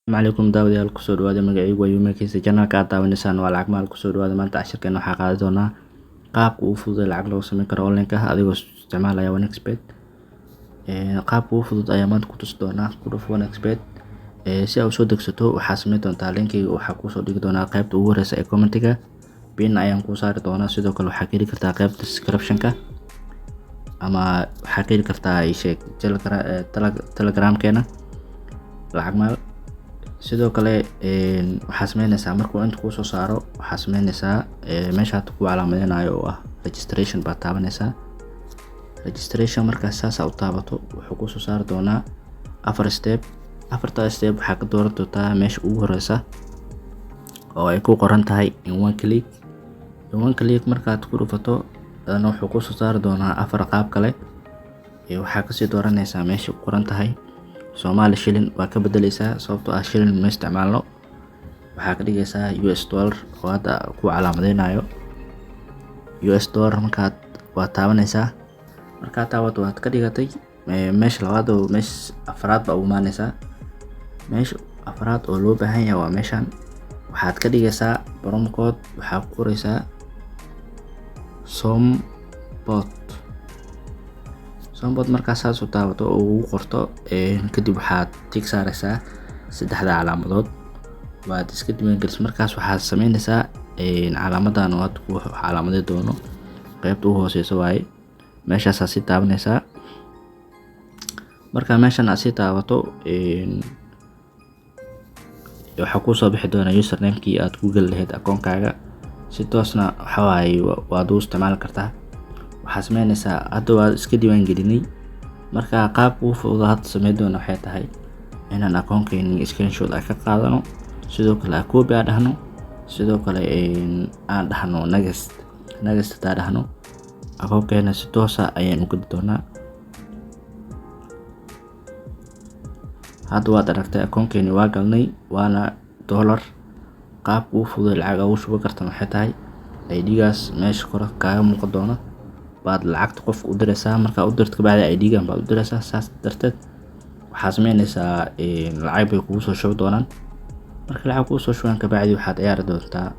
Alaykum daawadayaal kusoo dhawaada magacaygu waa Yumakeysa channelka aad daawanaysaan waa lacag maal kusoo dhawaada maanta cashirkeena waxaa qaadan doonaa qaabka ugu fudud ee lacag looga sameyn karo online ka adigoo isticmaalaya OneXBet. Qaabka ugu fudud ayaa maanta ku tusi doonaa ku dhuf OneXBet. Si aad u soo degsato waxaa sameyn doontaa linkiga waxaa ku soo dhigi doonaa qaybta ugu horeysa ee commentiga pin ayaan ku saari doonaa. Sidoo kale waxaa heli kartaa qaybta description-ka ama waxaa heli kartaa Telegram-keena lacag maal. sidoo kale waxaa sameynaysaa markuu inta ku soo saaro waxaa sameynaysaa meesha ku calaamadinayo oo ah registration baad taabanaysaa. Registration markaas saas u taabato wuxuu ku soo saari doonaa afar step. Afarta step waxaa ka dooran doontaa meesha ugu horeysa oo ay ku qoran tahay in one click. In one click markaad ku dhufato adana wuxuu ku soo saari doonaa afar qaab kale. Waxaa ka sii dooranaysaa meesha ku qoran tahay Somali shilling waa ka bedelaysaa sababtoo ah shilling ma isticmaalno. waxaa ka dhigaysaa US dollar oo hadda ku calaamadinayo US dollar. markaad waa taabanaysaa markaad taabato waad ka dhigatay meesha labaad oo meesha afraad baa u imaanaysaa. meesha afraad oo loo baahan yahay waa meeshan waxaad ka dhigaysaa promo code waxaa ku qoraysaa sombot markaas saas u taabato oo ugu qorto kadib waxaad tig saaraysaa saddexda calaamadood waad iska diiwaangelis. markaas waxaad sameynaysaa calaamadan oo aad ku calaamadey doono qaybta ugu hooseysa waaye meeshaas aad si taabanaysaa. marka meeshan aad si taabato waxaa ku soo bixi doona username-kii aad ku gali lahayd akoonkaaga si toosna waxa waaye waad u isticmaali kartaa. waxaa sameynaysaa hadda waad iska diiwaan gelinay. marka qaabka ugu fudud hadda sameyn doona waxay tahay inaan akoonkeena screenshot ka qaadano sidoo kale aan copy dhahno sidoo kale aan dhahno next dhahno akoonkeena si toos ah ayaan u geli doonaa. hadda waad aragtay akoonkeena waa galnay waana dollar. qaabka ugu fudud lacag ugu shuban kartaan waxay tahay ID-gaas meesha kor kaaga muuqan doona baad lacagta qofka u diraysaa. marka u dirto kabacdi ID-gan baad u diraysaa. saas darteed waxaa sameynaysaa lacag bay kugu soo shubi doonaan. marka lacag kugu soo shubaan kabacdi waxaad ciyaari doontaa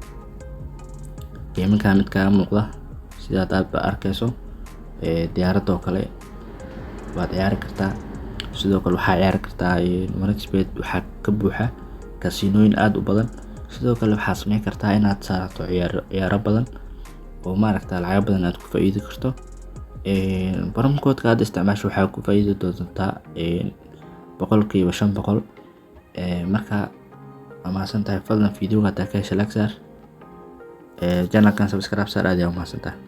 gaminka mid kaaga muuqda sidaad aad ba arkayso diyaaradda oo kale waad ciyaari kartaa. sidoo kale waxaa ciyaari kartaa OneXBet waxaa ka buuxa kasiinooyin aad u badan. sidoo kale waxaa sameyn kartaa inaad saarato ciyaaro badan oo maaragta lacag badan aad ku faa'iidi karto. promo code-ka aad isticmaasho waxaa ku faa'iidi doontaa 500%. marka amaasan tahay fadlan video-ga ka hesha like saar channel-kan subscribe saar aad ayaa u mahadsantahay.